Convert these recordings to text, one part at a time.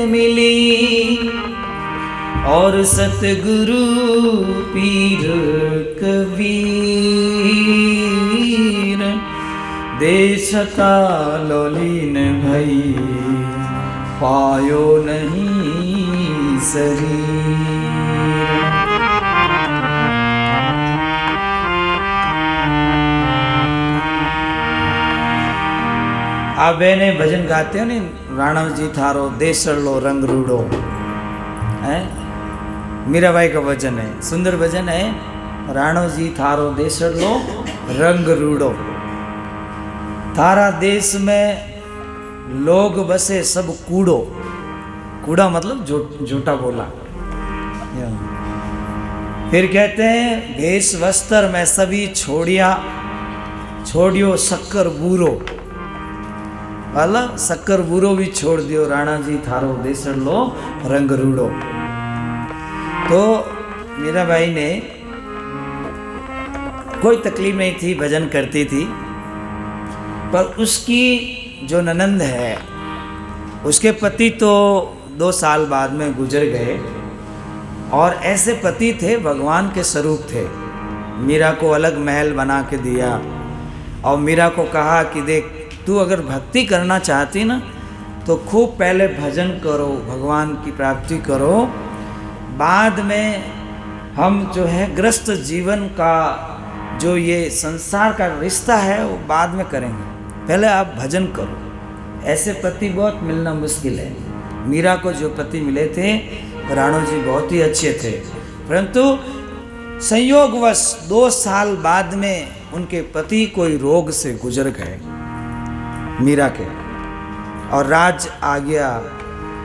मिली और सतगुरु पीर कबीर देश का लोलीन भई पायो नहीं शरीर। आप बहने भजन गाते हो नहीं, राणव जी थारो देसड़लो रंग रूड़ो है, मीराबाई का भजन है, सुंदर भजन है। राणव जी थारो देसड़लो रंग रूड़ो। थारा देश में लोग बसे सब कूड़ो, कूड़ा मतलब झूठा बोला। फिर कहते हैं भेष वस्त्र में सभी छोड़ियो शक्कर बूरो, वाला शक्कर बूरो भी छोड़ दियो, राणा जी थारो देसड़लो रंग रूड़ो। तो मीराबाई ने कोई तकलीफ नहीं थी, भजन करती थी, पर उसकी जो ननंद है उसके पति तो 2 साल बाद में गुजर गए, और ऐसे पति थे भगवान के स्वरूप थे। मीरा को अलग महल बना के दिया और मीरा को कहा कि देख तू अगर भक्ति करना चाहती ना तो खूब पहले भजन करो, भगवान की प्राप्ति करो, बाद में हम जो है गृहस्थ जीवन का जो ये संसार का रिश्ता है वो बाद में करेंगे, पहले आप भजन करो। ऐसे पति बहुत मिलना मुश्किल है। मीरा को जो पति मिले थे राणो जी बहुत ही अच्छे थे, परंतु संयोगवश 2 साल बाद में उनके पति कोई रोग से गुजर गए मीरा के, और राज आ गया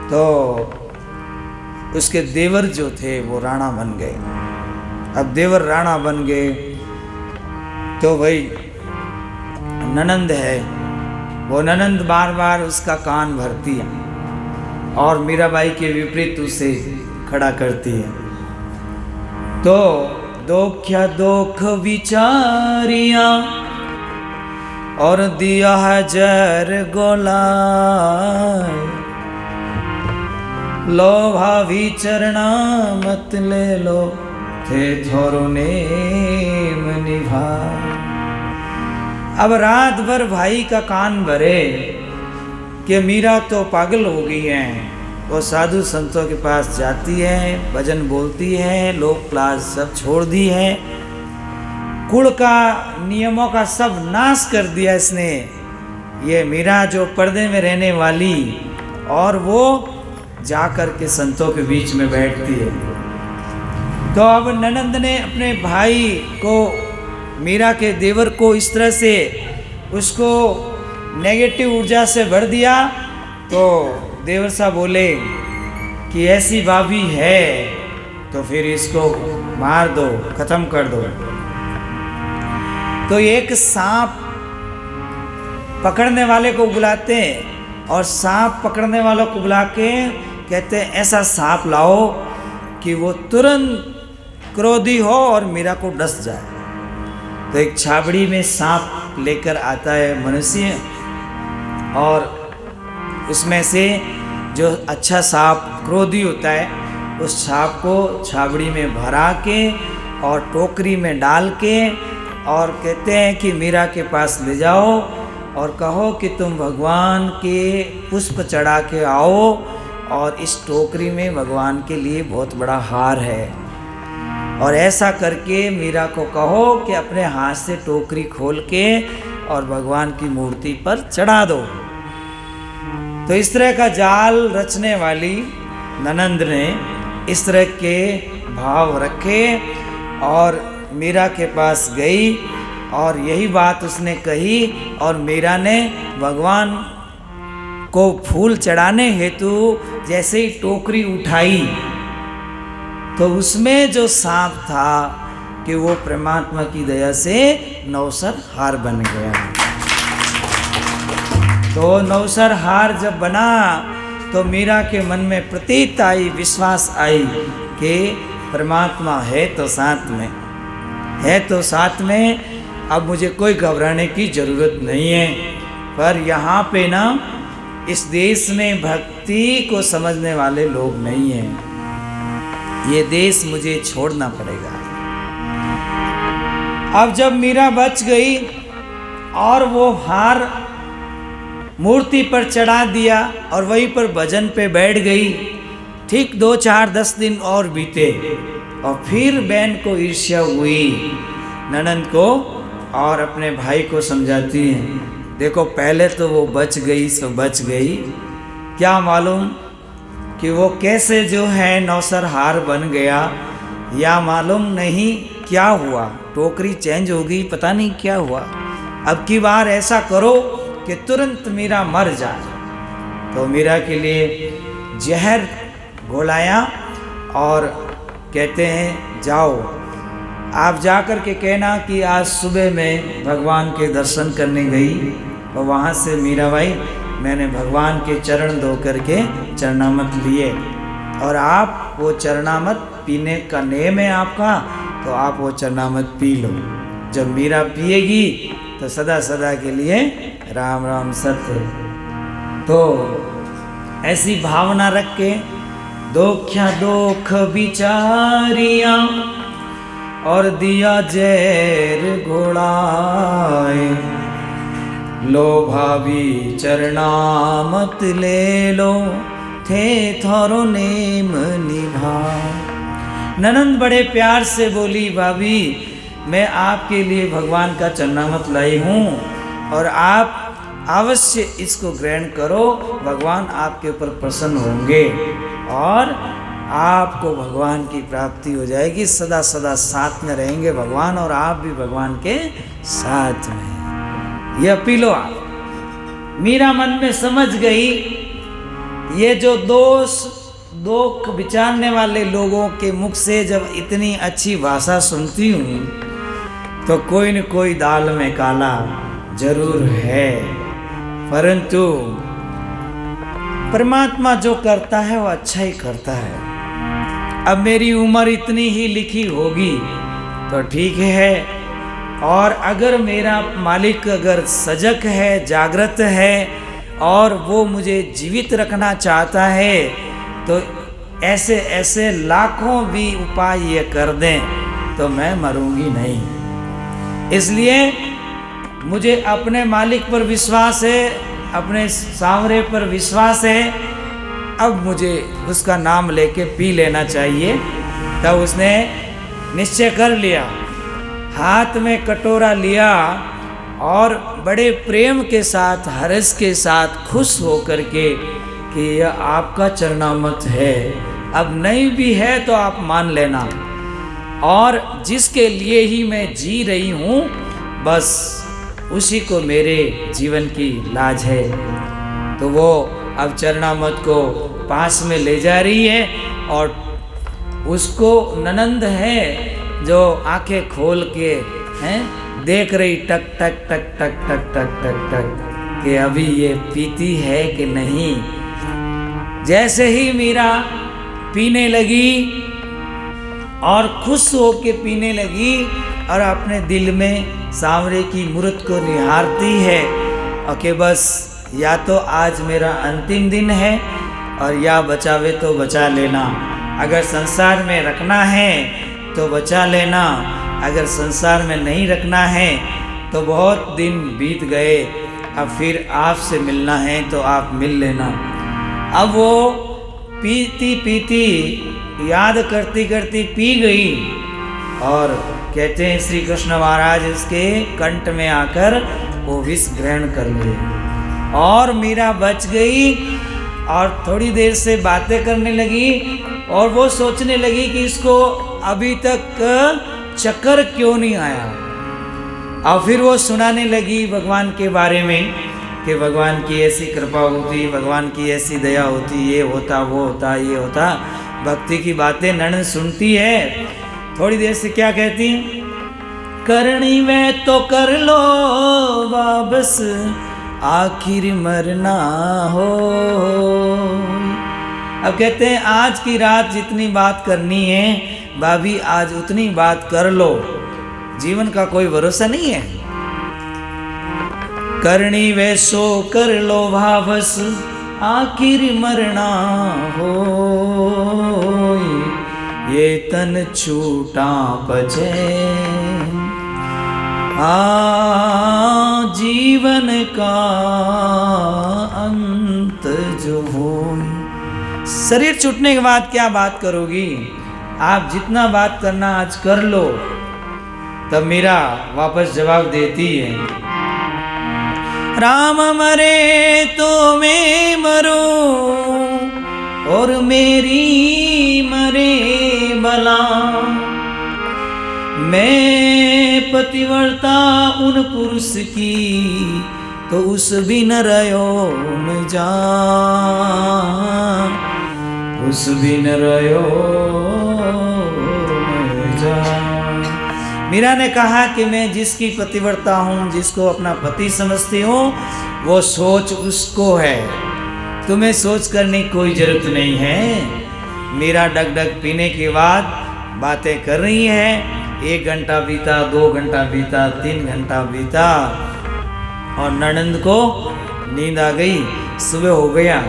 तो उसके देवर जो थे वो राणा बन गए। अब देवर राणा बन गए तो भाई ननंद है, वो ननंद बार बार उसका कान भरती है और मीराबाई के विपरीत उसे खड़ा करती है। तो दोख्या दोख विचारिया और दिया है जहर गोलाए, लो भावी चरना मत ले लो थे थोरो नेम निभा। अब रात भर भाई का कान भरे कि मीरा तो पागल हो गई है, वो साधु संतों के पास जाती है, भजन बोलती है, लोक लाज सब छोड़ दी है, कुल का नियमों का सब नाश कर दिया इसने। ये मीरा जो पर्दे में रहने वाली, और वो जा कर के संतों के बीच में बैठती है। तो अब ननंद ने अपने भाई को, मीरा के देवर को इस तरह से उसको नेगेटिव ऊर्जा से भर दिया, तो देवर साहब बोले कि ऐसी भाभी है तो फिर इसको मार दो, खत्म कर दो। तो एक सांप पकड़ने वाले को बुलाते हैं और सांप पकड़ने वालों को बुला के कहते हैं ऐसा सांप लाओ कि वो तुरंत क्रोधी हो और मीरा को डस जाए। तो एक छाबड़ी में सांप लेकर आता है मनुष्य, और उसमें से जो अच्छा सांप क्रोधी होता है उस सांप को छाबड़ी में भरा के और टोकरी में डाल के, और कहते हैं कि मीरा के पास ले जाओ और कहो कि तुम भगवान के पुष्प चढ़ा के आओ, और इस टोकरी में भगवान के लिए बहुत बड़ा हार है, और ऐसा करके मीरा को कहो कि अपने हाथ से टोकरी खोल के और भगवान की मूर्ति पर चढ़ा दो। तो इस तरह का जाल रचने वाली ननंद ने इस तरह के भाव रखे और मीरा के पास गई और यही बात उसने कही, और मीरा ने भगवान को फूल चढ़ाने हेतु जैसे ही टोकरी उठाई तो उसमें जो सांप था कि वो परमात्मा की दया से नौसर हार बन गया। तो नौसर हार जब बना तो मीरा के मन में प्रतीत आई, विश्वास आई कि परमात्मा है तो साथ में, है तो साथ में, अब मुझे कोई घबराने की ज़रूरत नहीं है। पर यहाँ पे ना इस देश में भक्ति को समझने वाले लोग नहीं हैं। ये देश मुझे छोड़ना पड़ेगा। अब जब मीरा बच गई और वो हार मूर्ति पर चढ़ा दिया और वहीं पर भजन पे बैठ गई, ठीक 2, 4, 10 दिन और बीते और फिर बहन को ईर्ष्या हुई ननंद को और अपने भाई को समझाती है, देखो पहले तो वो बच गई सो बच गई, क्या मालूम कि वो कैसे जो है नौसरहार बन गया, या मालूम नहीं क्या हुआ, टोकरी चेंज हो गई, पता नहीं क्या हुआ। अब की बार ऐसा करो कि तुरंत मीरा मर जाए। तो मीरा के लिए जहर घोलाया और कहते हैं जाओ आप जाकर के कहना कि आज सुबह मैं भगवान के दर्शन करने गई और वहाँ से मीराबाई मैंने भगवान के चरण धो करके चरणामृत लिए और आप वो चरणामृत पीने का नेम है आपका, तो आप वो चरणामृत पी लो। जब मीरा पिएगी तो सदा सदा के लिए राम राम सत्य। तो ऐसी भावना रख के दोख्या दोख बिचारिया और दिया जैर घोड़ाए, लो भाभी चरणामत ले लो थे थारो नेम निभा। ननंद बड़े प्यार से बोली, भाभी मैं आपके लिए भगवान का चरणामृत लाई हूँ और आप अवश्य इसको ग्रहण करो, भगवान आपके ऊपर प्रसन्न होंगे और आपको भगवान की प्राप्ति हो जाएगी, सदा सदा साथ में रहेंगे भगवान और आप भी भगवान के साथ में। यह पी लो आप। मीरा मन में समझ गई ये जो दोख विचारने वाले लोगों के मुख से जब इतनी अच्छी भाषा सुनती हूँ तो कोई न कोई दाल में काला जरूर है, परंतु परमात्मा जो करता है वो अच्छा ही करता है। अब मेरी उम्र इतनी ही लिखी होगी तो ठीक है, और अगर मेरा मालिक अगर सजग है, जागृत है और वो मुझे जीवित रखना चाहता है तो ऐसे ऐसे लाखों भी उपाय ये कर दें तो मैं मरूंगी नहीं। इसलिए मुझे अपने मालिक पर विश्वास है, अपने सांवरे पर विश्वास है, अब मुझे उसका नाम लेके पी लेना चाहिए। तब उसने निश्चय कर लिया, हाथ में कटोरा लिया और बड़े प्रेम के साथ, हर्ष के साथ, खुश होकर के कि यह आपका चरणामृत है, अब नहीं भी है तो आप मान लेना, और जिसके लिए ही मैं जी रही हूँ बस उसी को मेरे जीवन की लाज है। तो वो अब चरणामृत को पास में ले जा रही है और उसको ननंद है जो आंखें खोल के हैं देख रही, टक टक टक टक टक टक टक टक कि अभी ये पीती है कि नहीं। जैसे ही मीरा पीने लगी और खुश होके पीने लगी और अपने दिल में सांवरे की मूर्त को निहारती है और कि बस या तो आज मेरा अंतिम दिन है और या बचावे तो बचा लेना, अगर संसार में रखना है तो बचा लेना, अगर संसार में नहीं रखना है तो बहुत दिन बीत गए, अब फिर आपसे मिलना है तो आप मिल लेना। अब वो पीती पीती याद करती करती पी गई और कहते हैं श्री कृष्ण महाराज इसके कंठ में आकर वो विष ग्रहण कर लिए और मीरा बच गई और थोड़ी देर से बातें करने लगी और वो सोचने लगी कि इसको अभी तक चक्कर क्यों नहीं आया। और फिर वो सुनाने लगी भगवान के बारे में कि भगवान की ऐसी कृपा होती, भगवान की ऐसी दया होती, ये होता वो होता ये होता, भक्ति की बातें ननद सुनती है। थोड़ी देर से क्या कहती, करनी में तो कर लो वापस आखिर मरना हो। अब कहते हैं आज की रात जितनी बात करनी है भाभी आज उतनी बात कर लो, जीवन का कोई भरोसा नहीं है। करनी वैसो कर लो वापस आखिर मरना हो, ये तन छूटा पचे जीवन का अंत जो हो। शरीर छूटने के बाद क्या बात करोगी? आप जितना बात करना आज कर लो। तब मीरा वापस जवाब देती है, राम मरे तो मैं मरूं और मेरी मरे बला, मैं पतिव्रता उन पुरुष की तो उस बिन रयो न जा, उस बिन रयो न जा। मीरा ने कहा कि मैं जिसकी पतिव्रता हूँ, जिसको अपना पति समझती हूँ, वो सोच उसको है, तुम्हें सोच करने की कोई जरूरत नहीं है। मीरा डग पीने के बाद बातें कर रही है। 1 घंटा बीता, 2 घंटा बीता, 3 घंटा बीता और ननंद को नींद आ गई। सुबह हो गया,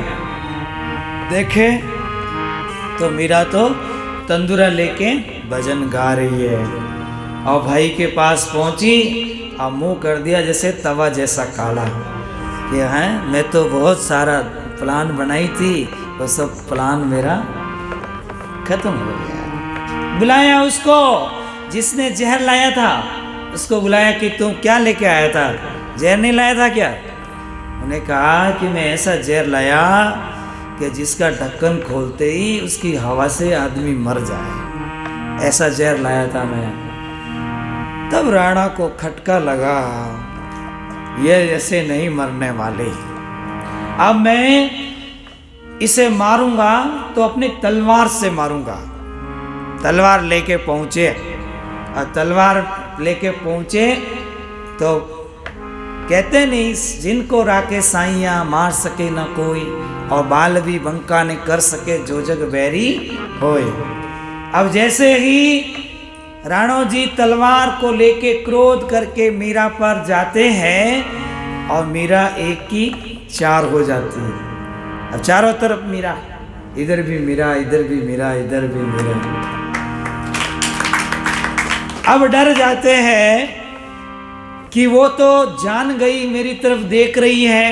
देखे तो मीरा तो तंदूरा लेके भजन गा रही है और भाई के पास पहुंची और मुंह कर दिया जैसे तवा जैसा काला कि है मैं तो बहुत सारा प्लान बनाई थी, वो सब प्लान मेरा खत्म हो गया। बुलाया उसको जिसने जहर लाया था, उसको बुलाया कि तुम क्या लेके आया था, जहर नहीं लाया था क्या? उन्हें कहा कि मैं ऐसा जहर लाया कि जिसका ढक्कन खोलते ही उसकी हवा से आदमी मर जाए, ऐसा जहर लाया था मैं। तब राणा को खटका लगा, ये ऐसे नहीं मरने वाले, अब मैं इसे मारूंगा तो अपनी तलवार से मारूंगा। तलवार लेके पहुंचे और तलवार लेके पहुंचे तो कहते नहीं, जिनको राके साइया मार सके न कोई, और बाल भी बंका ने कर सके जो जग बैरी होए। अब जैसे ही राणो जी तलवार को लेके क्रोध करके मीरा पर जाते हैं और मीरा एक की 4 हो जाती है। अब चारों तरफ मीरा, इधर भी मीरा, इधर भी मीरा, इधर भी मीरा। अब डर जाते हैं कि वो तो जान गई, मेरी तरफ देख रही है,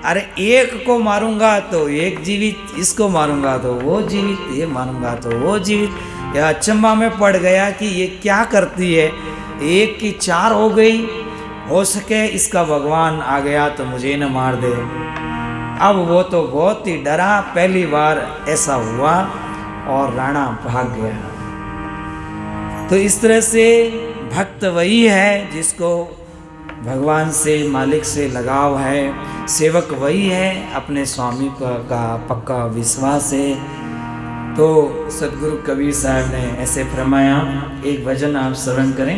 अरे एक को मारूंगा तो एक जीवित, इसको मारूंगा तो वो जीवित, ये मारूंगा तो वो जीवित। यह अचंभा में पड़ गया कि ये क्या करती है, 1 की 4 हो गई, हो सके इसका भगवान आ गया तो मुझे न मार दे। अब वो तो बहुत ही डरा, पहली बार ऐसा हुआ और राणा भाग गया। तो इस तरह से भक्त वही है जिसको भगवान से, मालिक से लगाव है, सेवक वही है अपने स्वामी का पक्का विश्वास है। तो सदगुरु कबीर साहब ने ऐसे फरमाया, एक भजन आप श्रवण करें।